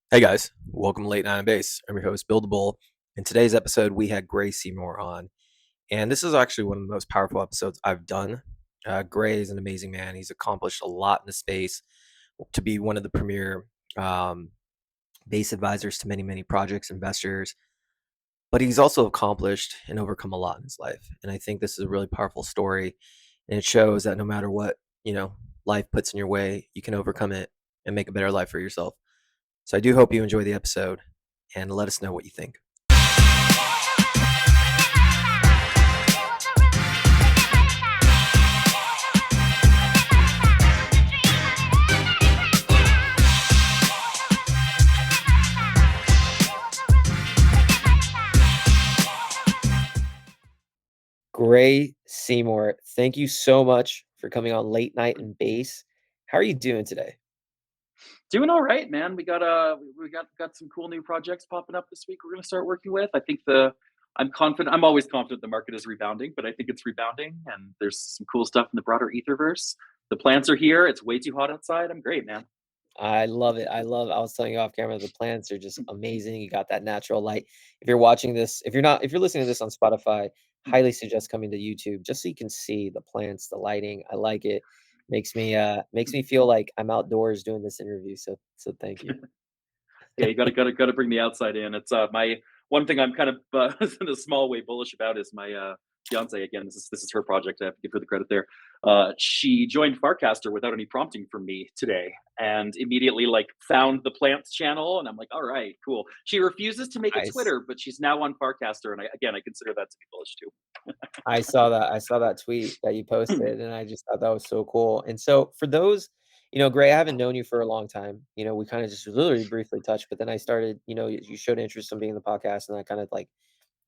Hey guys, welcome to Late Night on Base. I'm your host, Bill the Bull. In today's episode, we had Gray Seymour on, and this is actually one of the most powerful episodes I've done. Gray is an amazing man. He's accomplished a lot in the space to be one of the premier um, base advisors to many, many projects, investors, but he's also accomplished and overcome a lot in his life. And I think this is a really powerful story, and it shows that no matter what, life puts in your way, you can overcome it and make a better life for yourself. So I do hope you enjoy the episode and let us know what you think. Gray Seymour, thank you so much for coming on Late Night and Base. How are you doing today? Doing all right, man. We got some cool new projects popping up this week. We're going to start working with. I think the I'm confident. I'm always confident the market is rebounding, but I think it's rebounding, and there's some cool stuff in the broader etherverse. The plants are here. It's way too hot outside. I'm great, man. I love it. I was telling you off camera, the plants are just amazing. You got that natural light. If you're watching this, if you're listening to this on Spotify, highly suggest coming to YouTube just so you can see the plants, the lighting. I like it. Makes me feel like I'm outdoors doing this interview. So thank you. Yeah, you gotta bring the outside in. It's my one thing I'm kind of in a small way bullish about is my fiance. Again, this is her project. I have to give her the credit there. She joined Farcaster without any prompting from me today, and immediately like found the plants channel, and I'm like, all right, cool. She refuses to make a Nice. Twitter, but she's now on Farcaster, and I consider that to be bullish too. I saw that tweet that you posted, and I just thought that was so cool. And so for those, Gray, I haven't known you for a long time. We kind of just literally briefly touched, but then I started, you showed interest in being in the podcast, and I kind of like,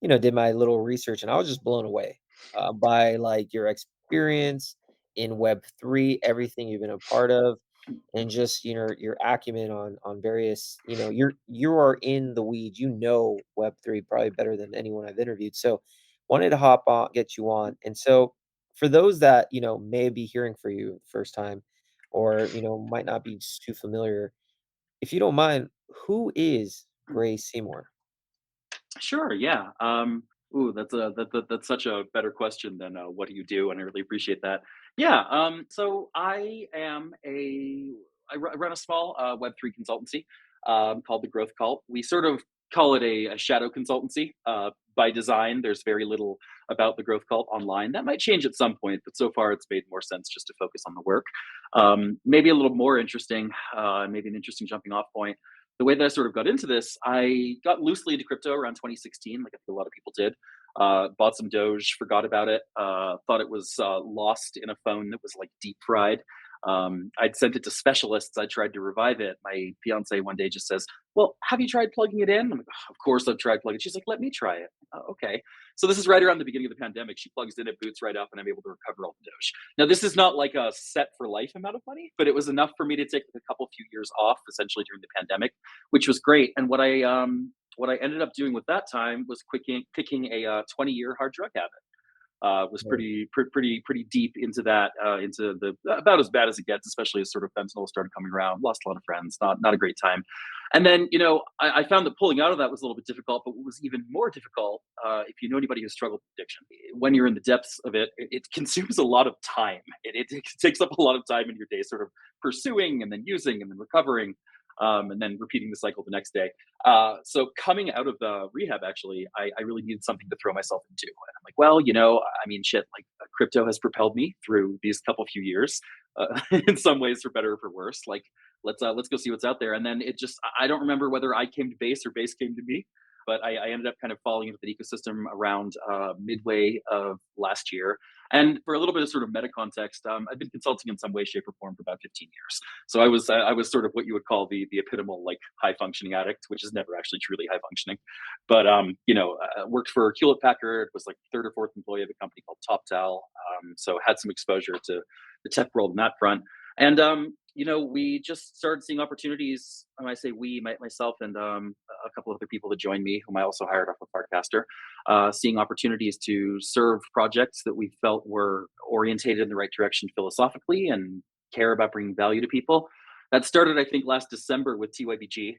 did my little research, and I was just blown away by like your experience in Web3, everything you've been a part of, and just your acumen on various. You are in the weeds. Web3 probably better than anyone I've interviewed. So wanted to hop on, get you on, and so for those that may be hearing for you the first time, or might not be too familiar, if you don't mind, who is Gray Seymour? Sure, yeah. Ooh, that's such a better question than what do you do, and I really appreciate that. Yeah. So I run a small Web3 consultancy called the Growth Cult. We sort of call it a shadow consultancy by design. There's very little about the Growth Cult online. That might change at some point, but so far it's made more sense just to focus on the work. Maybe a little more interesting, maybe an interesting jumping off point, the way that I sort of got into this, I got loosely into crypto around 2016, like I think a lot of people did. Bought some Doge, forgot about it, thought it was lost in a phone that was like deep fried. I'd sent it to specialists. I tried to revive it. My fiance one day just says, "Well, have you tried plugging it in?" I'm like, "Oh, of course I've tried plugging it." She's like, "Let me try it." Okay. So this is right around the beginning of the pandemic. She plugs in, it boots right up, and I'm able to recover all the Doge. Now, this is not like a set for life amount of money, but it was enough for me to take a couple few years off, essentially during the pandemic, which was great. And what I ended up doing with that time was picking a 20-year hard drug habit. Was Mm. pretty deep into that, into the about as bad as it gets, especially as sort of fentanyl started coming around. Lost a lot of friends, not a great time. And then I found that pulling out of that was a little bit difficult. But what was even more difficult, if you know anybody who's struggled with addiction, when you're in the depths of it, it consumes a lot of time. It takes up a lot of time in your day, sort of pursuing and then using and then recovering. And then repeating the cycle the next day. So coming out of the rehab, actually, I really needed something to throw myself into. And I'm like, well, I mean, shit, like crypto has propelled me through these couple few years, in some ways for better or for worse. Like, let's go see what's out there. And then I don't remember whether I came to base or base came to me, but I ended up kind of falling into the ecosystem around midway of last year. And for a little bit of sort of meta context, I've been consulting in some way, shape, or form for about 15 years. So I was sort of what you would call the epitomal like high functioning addict, which is never actually truly high functioning. But worked for Hewlett Packard, was like third or fourth employee of a company called TopTal. So had some exposure to the tech world in that front. And we just started seeing opportunities. When I say we, myself and a couple other people that joined me, whom I also hired off of Farcaster, seeing opportunities to serve projects that we felt were orientated in the right direction philosophically and care about bringing value to people. That started, I think, last December with TYBG.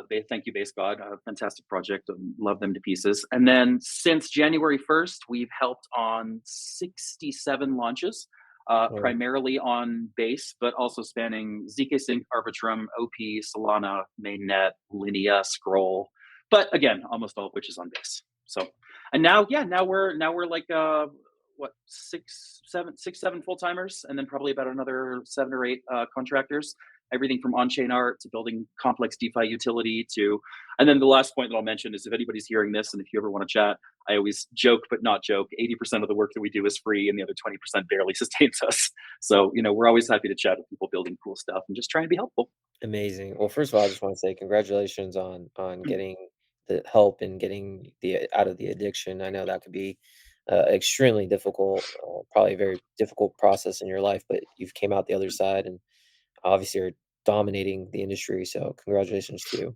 They thank you, Base God, a fantastic project. Love them to pieces. And then since January 1st, we've helped on 67 launches, Or primarily on Base, but also spanning ZK Sync, Arbitrum, OP, Solana, Mainnet, Linea, Scroll. But again, almost all of which is on Base. So, and now, yeah, now we're like what, six, seven full timers, and then probably about another 7 or 8 contractors. Everything from on-chain art to building complex DeFi utility to, and then the last point that I'll mention is if anybody's hearing this and if you ever want to chat, I always joke but not joke. 80% of the work that we do is free, and the other 20% barely sustains us. So we're always happy to chat with people building cool stuff and just trying to be helpful. amazing. Well, first of all, I just want to say congratulations on getting the help and getting the out of the addiction. I know that could be extremely difficult, probably a very difficult process in your life, but you've came out the other side and obviously are dominating the industry. So congratulations to you.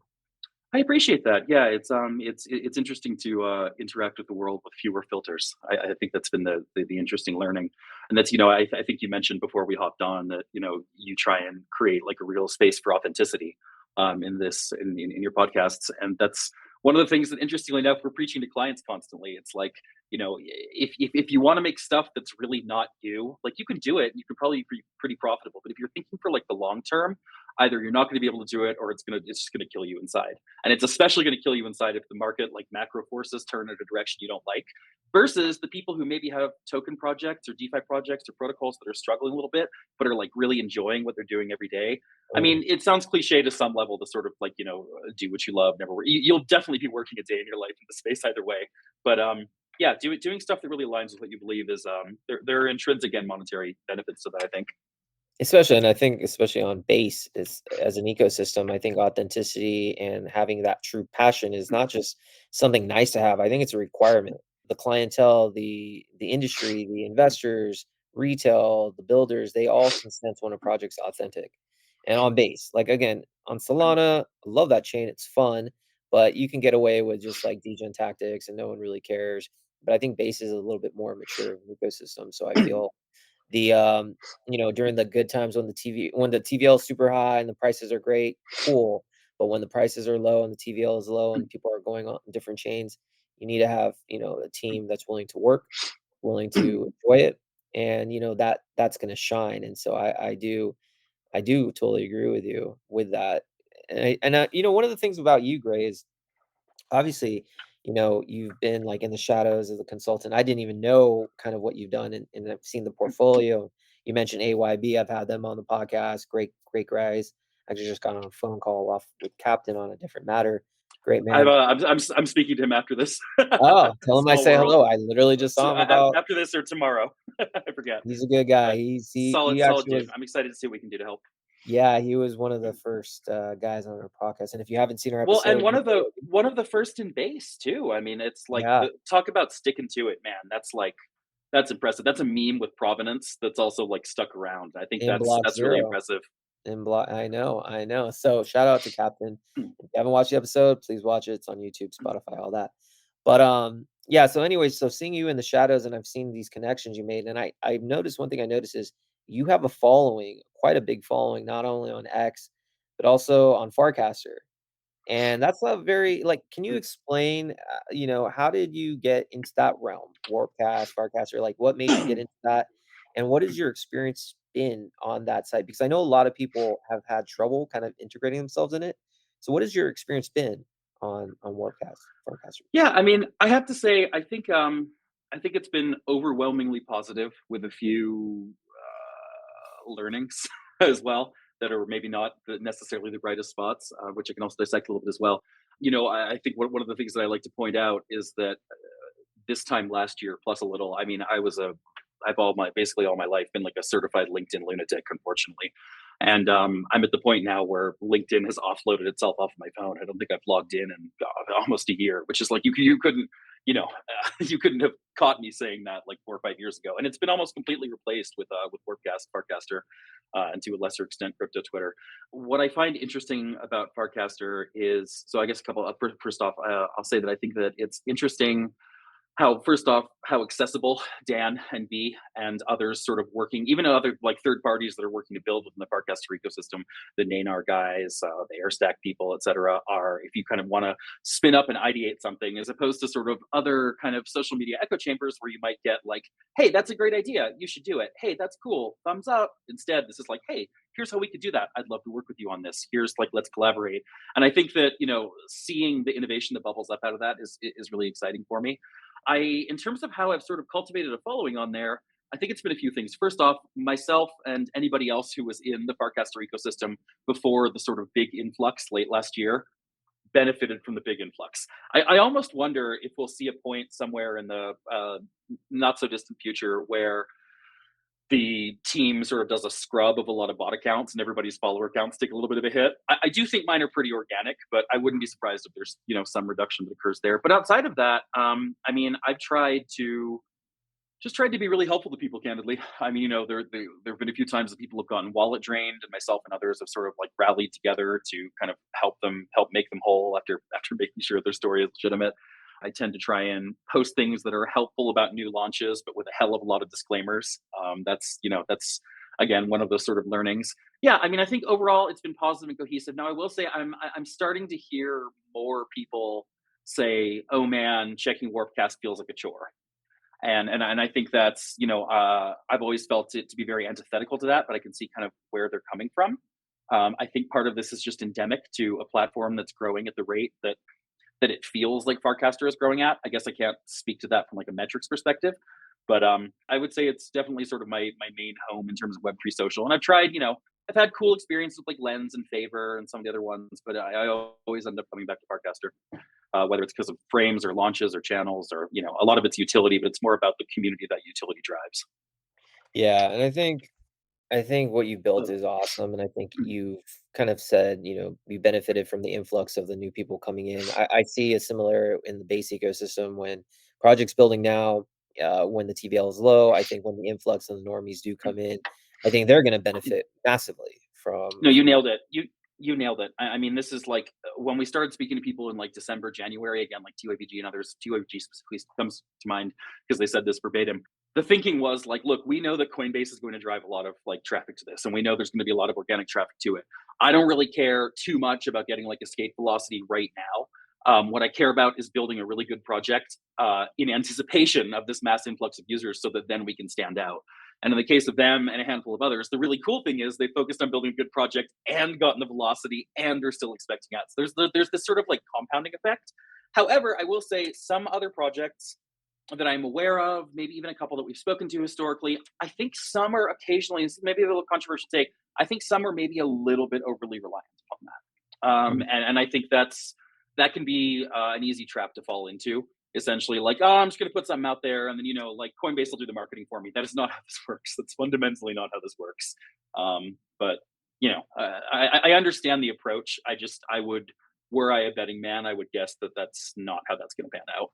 I appreciate that. Yeah, it's interesting to interact with the world with fewer filters. I think that's been the interesting learning, and that's I think you mentioned before we hopped on that you try and create like a real space for authenticity in this in your podcasts, and that's one of the things that interestingly enough we're preaching to clients constantly. It's like if you want to make stuff that's really not you, like you can do it, you can probably be pretty profitable, but if you're thinking for like the long term, either you're not going to be able to do it or it's just going to kill you inside. And it's especially going to kill you inside if the market, like macro forces, turn in a direction you don't like, versus the people who maybe have token projects or DeFi projects or protocols that are struggling a little bit, but are like really enjoying what they're doing every day. I Mm. mean, it sounds cliche to some level to sort of like, do what you love, never work. You'll definitely be working a day in your life in the space either way. But yeah, doing stuff that really aligns with what you believe is there are intrinsic and monetary benefits to that, I think. Especially, and I think especially on base is as an ecosystem, I think authenticity and having that true passion is not just something nice to have. I think it's a requirement. The clientele, the industry, the investors, retail, the builders, they all can sense when a project's authentic. And on base, like again, on Solana, I love that chain. It's fun, but you can get away with just like degen tactics and no one really cares. But I think base is a little bit more mature of an ecosystem. So I feel the during the good times when the TVL is super high and the prices are great, cool. But when the prices are low and the TVL is low and people are going on different chains, you need to have, a team that's willing to work, willing to enjoy it, and that's gonna shine. And so I do totally agree with you with that. And one of the things about you, Gray, is obviously, you've been like in the shadows as a consultant. I didn't even know kind of what you've done, and I've seen the portfolio. You mentioned AYB. I've had them on the podcast. Great, great guys. I just got on a phone call off with Captain on a different matter. Great man. I'm speaking to him after this. Oh, tell him I Small say world. hello. I literally just So saw him about. after this or tomorrow, I forget. He's a good guy. But He's he solid actually dude. was. I'm excited to see what we can do to help. Yeah, he was one of the first guys on our podcast. And if you haven't seen our Well, and episode, you should. one of the first in base too. I mean, it's like Yeah, the talk about sticking to it, man. That's impressive. That's a meme with provenance that's also like stuck around. I think in that's block that's really zero. impressive. In block I know, I know. So, shout out to Captain. If you haven't watched the episode, please watch it. It's on YouTube, Spotify, all that. But, yeah, so anyways, so seeing you in the shadows and I've seen these connections you made, and I've noticed one thing I noticed is you have a following, quite a big following, not only on X, but also on Farcaster. And that's a very like, can you explain, how did you get into that realm? Warpcast, Farcaster, like what made you get into that? And what has your experience been on that site? Because I know a lot of people have had trouble kind of integrating themselves in it. So what has your experience been on Warpcast, Farcaster? Yeah, I mean, I have to say, I think it's been overwhelmingly positive with a few learnings as well that are maybe not necessarily the brightest spots, which I can also dissect a little bit as well. I think one of the things that I like to point out is that this time last year, plus a little, I mean, I've basically all my life been like a certified LinkedIn lunatic, unfortunately. And I'm at the point now where LinkedIn has offloaded itself off my phone. I don't think I've logged in almost a year, which is like you couldn't, you couldn't have caught me saying that like 4 or 5 years ago. And it's been almost completely replaced with Farcaster, and to a lesser extent, Crypto Twitter. What I find interesting about Farcaster is, so I guess a couple. First off, I'll say that I think that it's interesting how first off, how accessible Dan and B and others sort of working, even other like third parties that are working to build within the Farcaster ecosystem, the Nanar guys, the Airstack people, etc., are if you kind of want to spin up and ideate something, as opposed to sort of other kind of social media echo chambers where you might get like, hey, that's a great idea, you should do it. Hey, that's cool, thumbs up. Instead, this is like, hey, here's how we could do that. I'd love to work with you on this. Here's like, let's collaborate. And I think that seeing the innovation that bubbles up out of that is really exciting for me. In terms of how I've sort of cultivated a following on there, I think it's been a few things. First off, myself and anybody else who was in the Farcaster ecosystem before the sort of big influx late last year benefited from the big influx. I almost wonder if we'll see a point somewhere in the not so distant future where the team sort of does a scrub of a lot of bot accounts and everybody's follower counts take a little bit of a hit. I do think mine are pretty organic, but I wouldn't be surprised if there's some reduction that occurs there. But outside of that, I mean, I've tried to be really helpful to people. Candidly, I mean, there have been a few times that people have gotten wallet drained, and myself and others have sort of like rallied together to kind of help make them whole after making sure their story is legitimate. I tend to try and post things that are helpful about new launches, but with a hell of a lot of disclaimers. That's again one of those sort of learnings. Yeah, I mean, I think overall it's been positive and cohesive. Now, I will say I'm starting to hear more people say, "Oh man, checking Warpcast feels like a chore," and I think that's I've always felt it to be very antithetical to that, but I can see kind of where they're coming from. I think part of this is just endemic to a platform that's growing at the rate that it feels like Farcaster is growing at. I guess I can't speak to that from like a metrics perspective, but I would say it's definitely sort of my main home in terms of Web3 social. And I've tried, I've had cool experiences with like Lens and Favor and some of the other ones, but I always end up coming back to Farcaster, whether it's because of frames or launches or channels or a lot of it's utility, but it's more about the community that utility drives. Yeah, and I think what you built is awesome, and I think you've kind of said, you benefited from the influx of the new people coming in. I see a similar in the base ecosystem when projects building now, when the TVL is low. I think when the influx of the normies do come in, I think they're going to benefit massively from No, you from that. nailed it. You nailed it. I mean, this is like when we started speaking to people in like December, January, again, like TYVG and others. TYVG specifically comes to mind because they said this verbatim. The thinking was like, look, we know that Coinbase is going to drive a lot of like traffic to this, and we know there's going to be a lot of organic traffic to it. I don't really care too much about getting like escape velocity right now. What I care about is building a really good project in anticipation of this mass influx of users, so that then we can stand out. And in the case of them and a handful of others, the really cool thing is they focused on building a good project and gotten the velocity and are still expecting ads. There's this sort of like compounding effect. However, I will say some other projects that I'm aware of, maybe even a couple that we've spoken to historically, I think some are occasionally, and maybe a little controversial take, I think some are maybe a little bit overly reliant upon that. Mm. And I think that can be an easy trap to fall into, essentially like, oh, I'm just going to put something out there and then like Coinbase will do the marketing for me. That is not how this works. That's fundamentally not how this works. But I understand the approach. I would, were I a betting man, I would guess that that's not how that's going to pan out.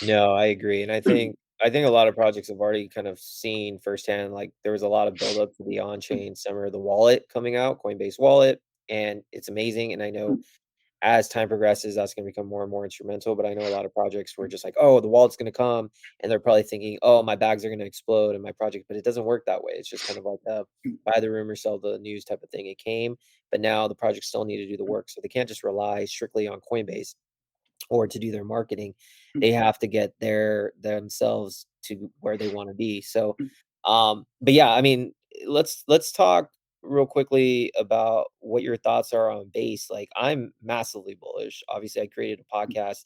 No, I agree, and I think a lot of projects have already kind of seen firsthand, like, there was a lot of buildup to the on-chain summer, the wallet coming out, Coinbase Wallet, and it's amazing, and I know as time progresses, that's gonna become more and more instrumental, but I know a lot of projects were just like, "Oh, the wallet's gonna come," and they're probably thinking, "Oh, my bags are gonna explode in my project," but it doesn't work that way. It's just kind of like a buy the rumor, sell the news type of thing. It came, but now the projects still need to do the work, so they can't just rely strictly on Coinbase or to do their marketing. They have to get themselves to where they wanna be. So, but yeah, I mean, let's talk real quickly about what your thoughts are on base. Like, I'm massively bullish. Obviously, I created a podcast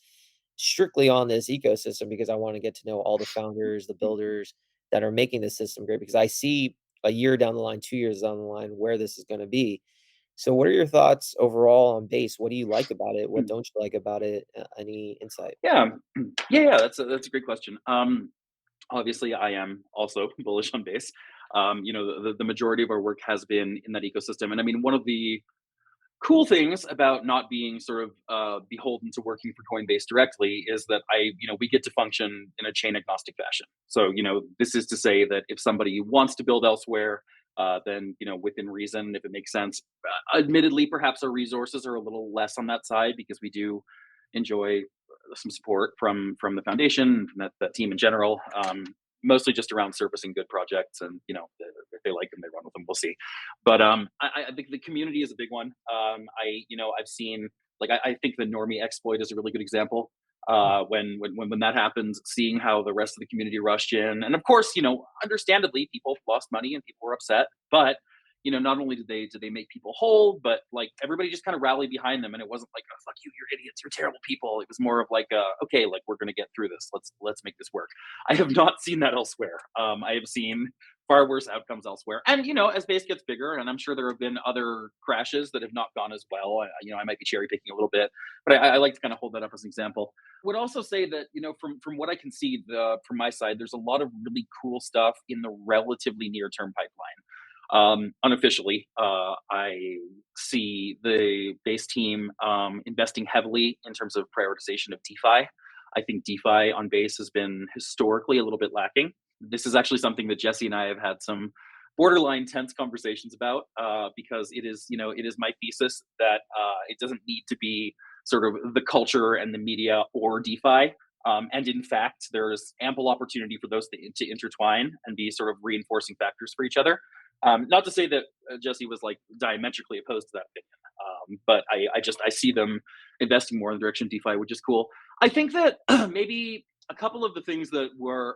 strictly on this ecosystem because I wanna get to know all the founders, the builders that are making the system great because I see a year down the line, 2 years down the line where this is gonna be. So what are your thoughts overall on base? What do you like about it? What don't you like about it? Any insight? Yeah, yeah. That's a great question. Obviously, I am also bullish on base. The majority of our work has been in that ecosystem, and I mean, one of the cool things about not being sort of beholden to working for Coinbase directly is that we get to function in a chain agnostic fashion. So, this is to say that if somebody wants to build elsewhere, then, within reason, if it makes sense. Admittedly, perhaps our resources are a little less on that side because we do enjoy some support from the foundation, from that team in general. Mostly just around surfacing good projects, and if they like them, they run with them. We'll see. But I think the community is a big one. I've seen, like, I think the normie exploit is a really good example. When that happens, seeing how the rest of the community rushed in, and of course, understandably, people lost money and people were upset. But not only did they make people whole, but like everybody just kind of rallied behind them, and it wasn't like, "Oh, fuck you, you're idiots, you're terrible people." It was more of like, "Okay, like we're gonna get through this. Let's make this work." I have not seen that elsewhere. I have seen far worse outcomes elsewhere. And as base gets bigger, and I'm sure there have been other crashes that have not gone as well. I might be cherry picking a little bit, but I like to kind of hold that up as an example. Would also say that from what I can see, from my side, there's a lot of really cool stuff in the relatively near term pipeline. Unofficially, I see the base team investing heavily in terms of prioritization of DeFi. I think DeFi on base has been historically a little bit lacking. This is actually something that Jesse and I have had some borderline tense conversations about, because it is my thesis that it doesn't need to be sort of the culture and the media or DeFi. And in fact, there's ample opportunity for those to intertwine and be sort of reinforcing factors for each other. Not to say that Jesse was like diametrically opposed to that opinion, but I see them investing more in the direction of DeFi, which is cool. I think that maybe a couple of the things that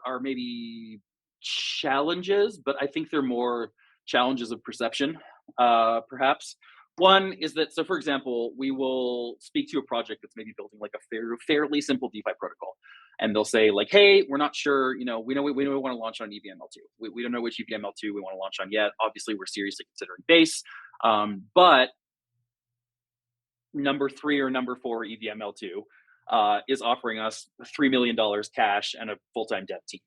are maybe challenges, but I think they're more challenges of perception, perhaps. One is that, so for example, we will speak to a project that's maybe building like a fairly simple DeFi protocol, and they'll say like, "Hey, we're not sure. We know we want to launch on EVML2. We don't know which EVML2 we want to launch on yet. Obviously, we're seriously considering base, but number three or number four EVML2 is offering us $3 million cash and a full time dev team.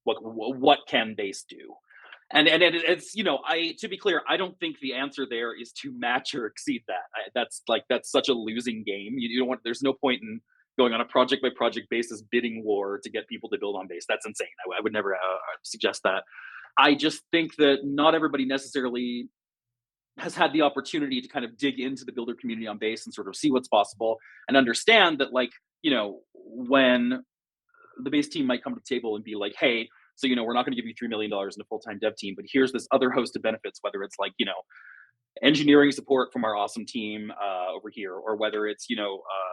What can base do?" And it's I to be clear, I don't think the answer there is to match or exceed that. That's such a losing game. You don't want. There's no point in going on a project by project basis bidding war to get people to build on base. That's insane. I would never suggest that. I just think that not everybody necessarily has had the opportunity to kind of dig into the builder community on base and sort of see what's possible and understand that, like, when the base team might come to the table and be like, "Hey, so we're not going to give you $3 million in a full time dev team, but here's this other host of benefits, whether it's like engineering support from our awesome team over here, or whether it's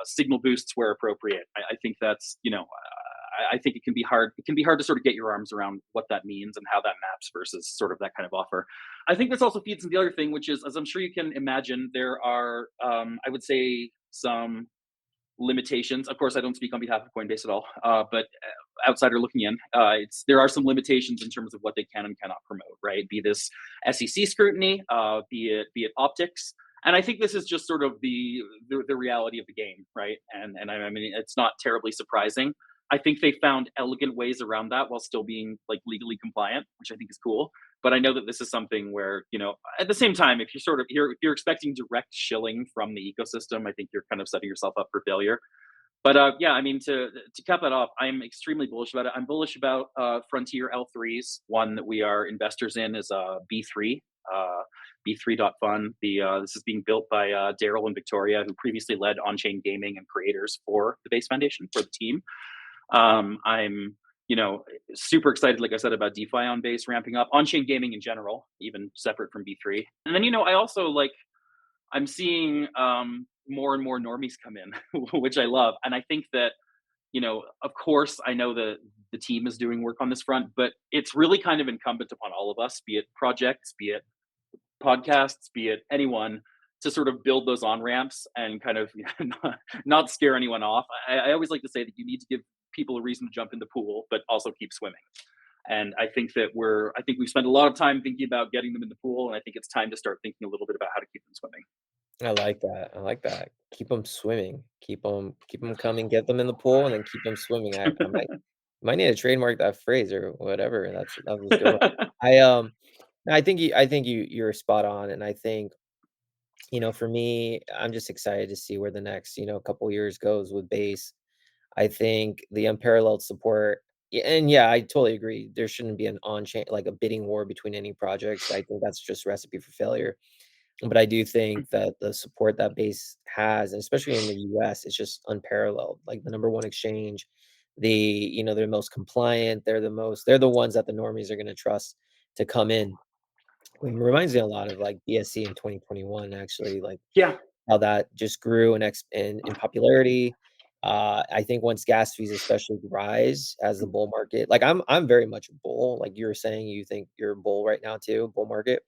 signal boosts where appropriate." I think that's I think it can be hard. It can be hard to sort of get your arms around what that means and how that maps versus sort of that kind of offer. I think this also feeds into the other thing, which is, as I'm sure you can imagine, there are I would say some limitations. Of course, I don't speak on behalf of Coinbase at all, but outsider looking in, there are some limitations in terms of what they can and cannot promote. Right? Be this SEC scrutiny, be it optics. And I think this is just sort of the reality of the game, right? And I mean, it's not terribly surprising. I think they found elegant ways around that while still being like legally compliant, which I think is cool. But I know that this is something where, at the same time, if you're expecting direct shilling from the ecosystem, I think you're kind of setting yourself up for failure. But yeah, I mean, to cap that off, I'm extremely bullish about it. I'm bullish about Frontier L3s. One that we are investors in is B3. Uh, B3.fun. This is being built by Daryl and Victoria, who previously led Onchain Gaming and creators for the Base Foundation for the team. I'm super excited, like I said, about DeFi on base ramping up, on-chain gaming in general, even separate from B3. And then I also I'm seeing more and more normies come in, which I love. And I think that of course, I know that the team is doing work on this front, but it's really kind of incumbent upon all of us, be it projects, be it podcasts, be it anyone, to sort of build those on ramps and kind of not scare anyone off. I always like to say that you need to give people a reason to jump in the pool, but also keep swimming. And I think we've spent a lot of time thinking about getting them in the pool, and I think it's time to start thinking a little bit about how to keep them swimming. I like that. I like that. Keep them swimming. Keep them coming. Get them in the pool, and then keep them swimming. I might need to trademark that phrase or whatever. That was a good one. I you're spot on, and I think for me, I'm just excited to see where the next couple years goes with base. I think the unparalleled support. And yeah, I totally agree. There shouldn't be an on chain like a bidding war between any projects. I think that's just recipe for failure. But I do think that the support that Base has, and especially in the US, it's just unparalleled. Like the number one exchange, they're the most compliant, they're the ones that the normies are gonna trust to come in. It reminds me a lot of like BSC in 2021, actually, like Yeah. how that just grew in popularity. I think once gas fees especially rise as the bull market, like I'm very much a bull. Like you were saying, you think you're a bull right now too, bull market,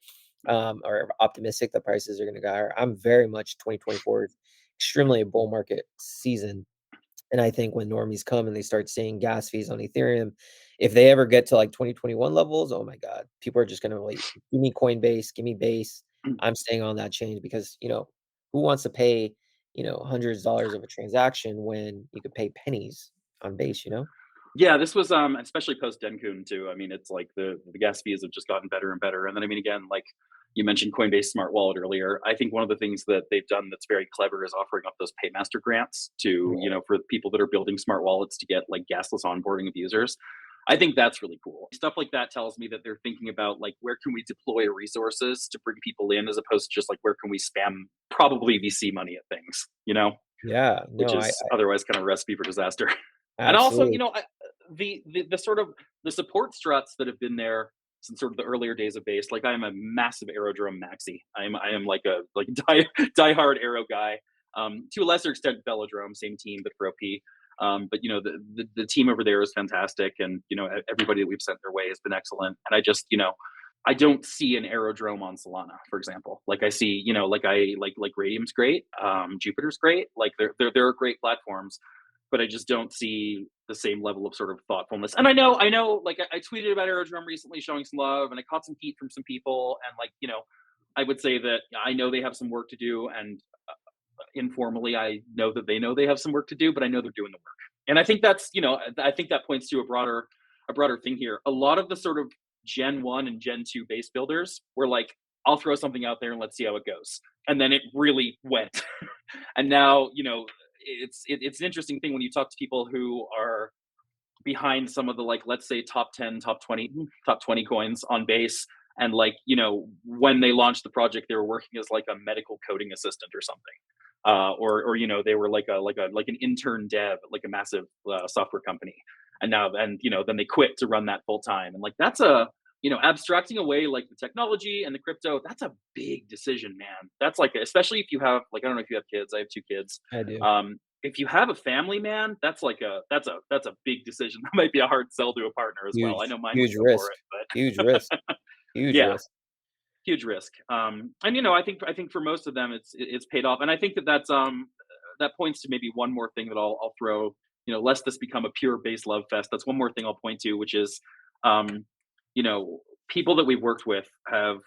or optimistic that prices are going to go higher. I'm very much 2024 is extremely a bull market season. And I think when normies come and they start seeing gas fees on Ethereum, if they ever get to like 2021 levels, oh my God, people are just gonna wait. Give me Coinbase, give me Base. I'm staying on that chain because, who wants to pay, hundreds of dollars of a transaction when you could pay pennies on Base, you know? Yeah, this was especially post Denkun too. I mean, it's like the gas fees have just gotten better and better. And then I mean, again, like you mentioned Coinbase Smart Wallet earlier. I think one of the things that they've done that's very clever is offering up those paymaster grants to, Yeah. for people that are building smart wallets to get like gasless onboarding of users. I think that's really cool. Stuff like that tells me that they're thinking about like where can we deploy resources to bring people in as opposed to just like where can we spam probably VC money at things, Yeah, which no, is otherwise kind of a recipe for disaster. And also, absolutely. the sort of the support struts that have been there since sort of the earlier days of base. Like I am a massive Aerodrome maxi. I am like a diehard Aero guy. To a lesser extent, Velodrome, same team, but for OP. But the team over there is fantastic, and everybody that we've sent their way has been excellent. And I just I don't see an aerodrome on Solana, for example. Like I see, like I like Radium's great, Jupiter's great. Like they're great platforms, but I just don't see the same level of sort of thoughtfulness. And I know, like I tweeted about Aerodrome recently, showing some love, and I caught some heat from some people. And like, I would say that I know they have some work to do, and informally, I know that they know they have some work to do, but I know they're doing the work. And I think I think that points to a broader thing here. A lot of the sort of Gen 1 and Gen 2 base builders were like, I'll throw something out there and let's see how it goes. And then it really went. And now, it's an interesting thing when you talk to people who are behind some of the, like, let's say top 10, top 20 coins on base. And like, when they launched the project, they were working as like a medical coding assistant or something. Or they were like an intern dev at like a massive software company, and then they quit to run that full time. And like that's abstracting away like the technology and the crypto. That's a big decision, man. That's like, especially if you have, like, I don't know if you have kids. I have two kids. I do. If you have a family, man, that's a big decision. That might be a hard sell to a partner as well. I Huge, know mine would huge go for risk. it, Huge but risk. Huge yeah, risk. huge risk. And I think for most of them, it's paid off. And I think that points to maybe one more thing that I'll throw. Lest this become a pure base love fest. That's one more thing I'll point to, which is, um, people that we've worked with have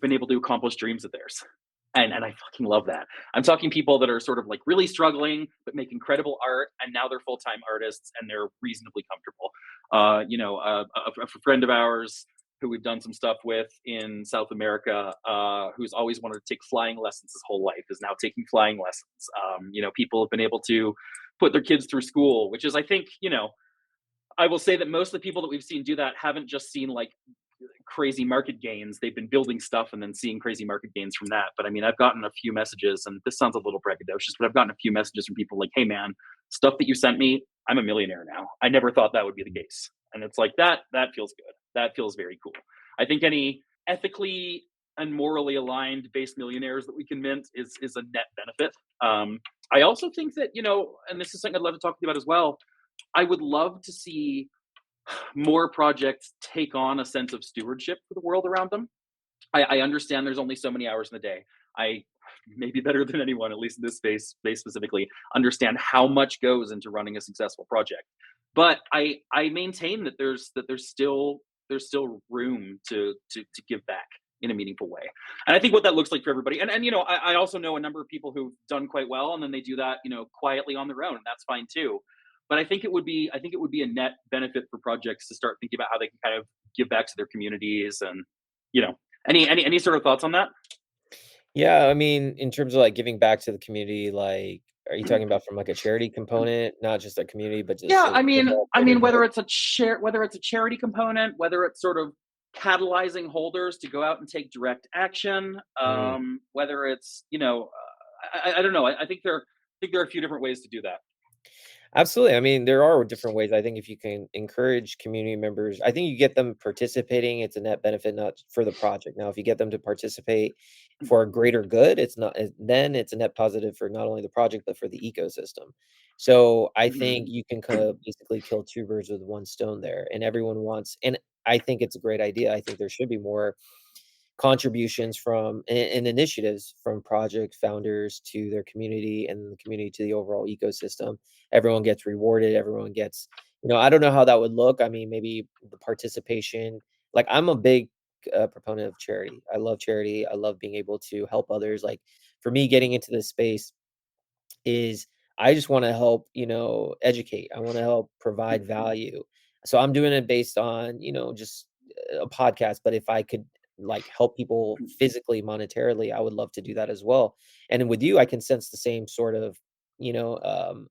been able to accomplish dreams of theirs. And I fucking love that. I'm talking people that are sort of like really struggling, but make incredible art, and now they're full time artists and they're reasonably comfortable. A friend of ours who we've done some stuff with in South America, who's always wanted to take flying lessons his whole life, is now taking flying lessons. People have been able to put their kids through school, which is, I think, I will say that most of the people that we've seen do that haven't just seen like crazy market gains. They've been building stuff and then seeing crazy market gains from that. But I mean, I've gotten a few messages, and this sounds a little braggadocious, but I've gotten a few messages from people like, "Hey, man, stuff that you sent me, I'm a millionaire now. I never thought that would be the case." And it's like that. That feels good. That feels very cool. I think any ethically and morally aligned base millionaires that we can mint is a net benefit. I also think that, and this is something I'd love to talk to you about as well. I would love to see more projects take on a sense of stewardship for the world around them. I understand there's only so many hours in the day. I, maybe better than anyone, at least in this space specifically, understand how much goes into running a successful project. But I maintain that there's still room to give back in a meaningful way. And I think what that looks like for everybody. And I also know a number of people who've done quite well, and then they do that, quietly on their own. And that's fine too. But I think it would be a net benefit for projects to start thinking about how they can kind of give back to their communities. And you know any sort of thoughts on that? Yeah, I mean, in terms of, like, giving back to the community, like, are you talking about from, like, a charity component, not just a community, but just Yeah, a I mean, overall I greater mean, good? whether it's a charity component, whether it's sort of catalyzing holders to go out and take direct action. Mm. Whether it's, I don't know. I think there are a few different ways to do that. Absolutely. I mean, there are different ways. I think if you can encourage community members, I think you get them participating, it's a net benefit, not for the project. Now, if you get them to participate for a greater good, it's not, then it's a net positive for not only the project, but for the ecosystem. So I think Mhm. you can kind of basically kill two birds with one stone there. And everyone wants, and I think it's a great idea. I think there should be more contributions from and initiatives from project founders to their community and the community to the overall ecosystem. Everyone gets rewarded, everyone gets, I don't know how that would look. I mean, maybe the participation, like I'm a big proponent of charity. I love charity. I love being able to help others. Like for me, getting into this space is I just wanna help, educate. I wanna help provide value. So I'm doing it based on, just a podcast, but if I could, like, help people physically, monetarily, I would love to do that as well. And with you, I can sense the same sort of,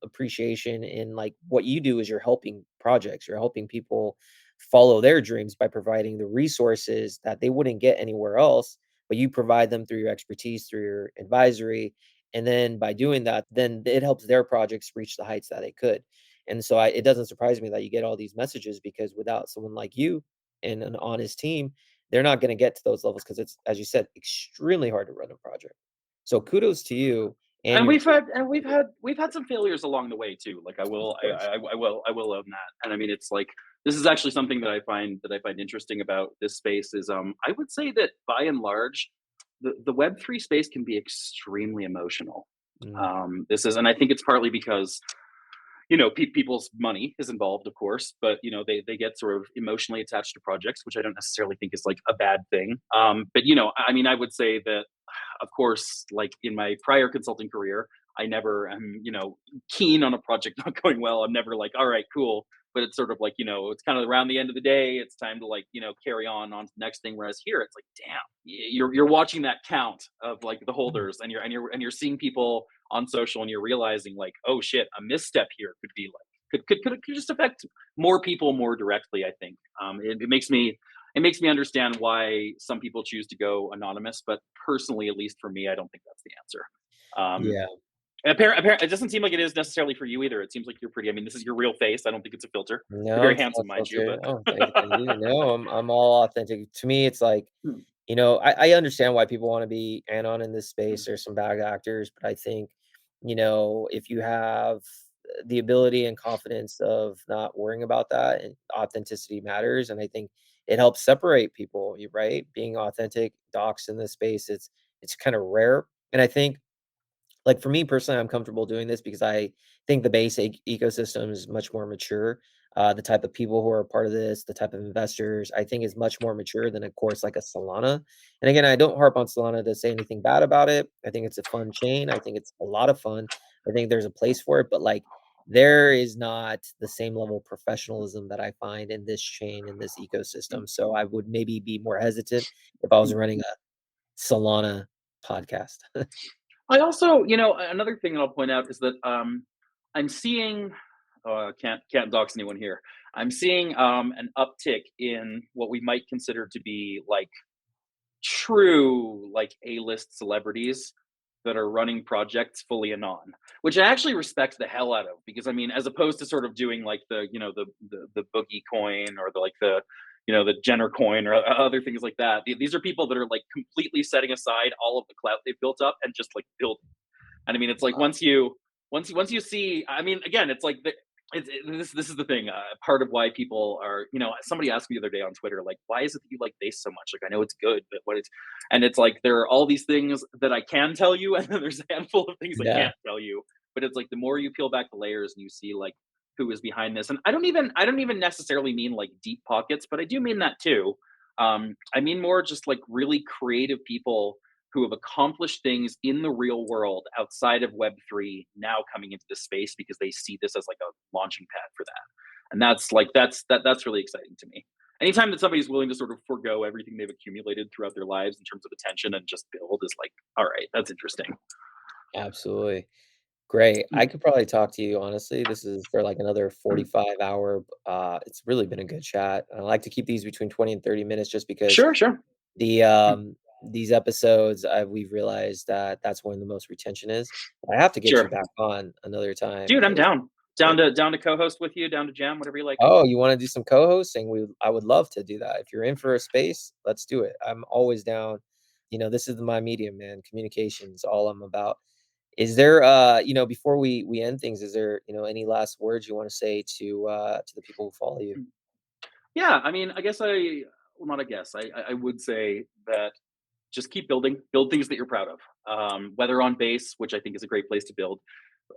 appreciation in, like, what you do is you're helping projects, you're helping people follow their dreams by providing the resources that they wouldn't get anywhere else, but you provide them through your expertise, through your advisory, and then by doing that, then it helps their projects reach the heights that they could. And so it doesn't surprise me that you get all these messages because without someone like you and an honest team, they're not going to get to those levels because it's, as you said, extremely hard to run a project. So kudos to you and And your we've team, had and we've had some failures along the way too. Like I of will course. I will own that. And I mean, it's like this is actually something that I find interesting about this space is I would say that by and large, the Web3 space can be extremely emotional. Mm, This is, and I think it's partly because people's money is involved, of course, but they get sort of emotionally attached to projects, which I don't necessarily think is like a bad thing. But I mean, I would say that, of course, like in my prior consulting career, I never am, keen on a project not going well. I'm never like, all right, cool. But it's sort of like, it's kind of around the end of the day. It's time to like, carry on to the next thing. Whereas here, it's like, damn, you're watching that count of like the mm, holders, and you're seeing people on social, and you're realizing like, oh shit, a misstep here could be like could just affect more people more directly. I think it makes me understand why some people choose to go anonymous, but personally, at least for me, I don't think that's the answer. Um, yeah. it doesn't seem like it is necessarily for you either. It seems like you're pretty. I mean, this is your real face. I don't think it's a filter. You're No, very it's not handsome, mind you, filtered. but Oh, thank you. No, I'm all authentic. To me, it's like, I understand why people want to be anon in this space. There's some bad actors, but I think, if you have the ability and confidence of not worrying about that, and authenticity matters. And I think it helps separate people, right? Being authentic, docs in this space, it's kind of rare. And I think like for me personally, I'm comfortable doing this because I think the basic ecosystem is much more mature. The type of people who are a part of this, the type of investors, I think is much more mature than, of course, like a Solana. And again, I don't harp on Solana to say anything bad about it. I think it's a fun chain. I think it's a lot of fun. I think there's a place for it, but like there is not the same level of professionalism that I find in this chain, in this ecosystem. So I would maybe be more hesitant if I was running a Solana podcast. I also, another thing that I'll point out is that I'm seeing, can't dox anyone here. I'm seeing an uptick in what we might consider to be like true like A-list celebrities that are running projects fully anon, which I actually respect the hell out of, because I mean, as opposed to sort of doing like the boogie coin, or the Jenner coin, or other things like that. These are people that are like completely setting aside all of the clout they've built up and just like building. And I mean, it's like once you see, I mean, again, it's like this is the thing. Part of why people are, somebody asked me the other day on Twitter, like, why is it that you like bass so much? Like, I know it's good, but and it's like there are all these things that I can tell you, and then there's a handful of things I Yeah. can't tell you. But it's like the more you peel back the layers and you see like who is behind this, and I don't even necessarily mean like deep pockets, but I do mean that too. I mean more just like really creative people who have accomplished things in the real world outside of Web3 now coming into this space because they see this as like a launching pad for that. And that's really exciting to me. Anytime that somebody's willing to sort of forego everything they've accumulated throughout their lives in terms of attention and just build is like, all right, that's interesting. Absolutely. Great. I Mm. could probably talk to you, honestly. This is for like another Mm. 45-hour. It's really been a good chat. I like to keep these between 20 and 30 minutes just because Sure, sure. the Mm. these episodes we've realized that that's when the most retention is. I have to get you Sure. back on another time Dude, I'm because down. Down to co-host with you, down to jam, whatever you like. oh, you wanna do some co-hosting? I would love to do that. If you're in for a space, let's do it. I'm always down. This is my medium, man. Communication is all I'm about. Is there, before we end things, is there, any last words you wanna say to the people who follow you? Mm. Yeah, I mean, I guess well, not I guess, I would say that just keep building, build things that you're proud of. Whether on base, which I think is a great place to build,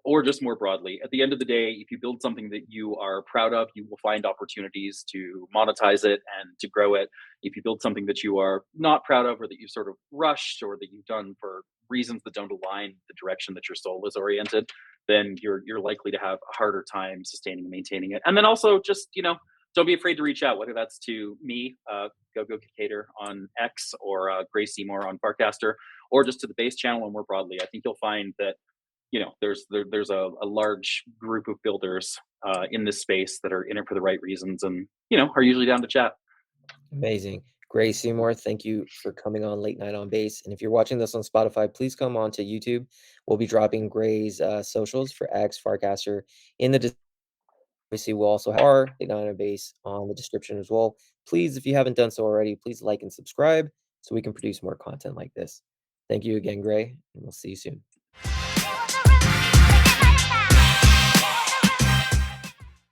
or just more broadly. At the end of the day, if you build something that you are proud of, you will find opportunities to monetize it and to grow it. If you build something that you are not proud of, or that you sort of rushed, or that you've done for reasons that don't align the direction that your soul is oriented, then you're likely to have a harder time sustaining and maintaining it. And then also just don't be afraid to reach out, whether that's to me, Go Cater on X, or Gray Seymour on Farcaster, or just to the base channel and more broadly. I think you'll find that there's a large group of builders in this space that are in it for the right reasons, and are usually down to chat. Amazing. Gray Seymour, thank you for coming on Late Night on Base. And if you're watching this on Spotify, please come on to YouTube. We'll be dropping Gray's socials for X, Farcaster in the obviously, we'll also have our Late Night on Base on the description as well. Please, if you haven't done so already, please like and subscribe so we can produce more content like this. Thank you again, Gray, and we'll see you soon.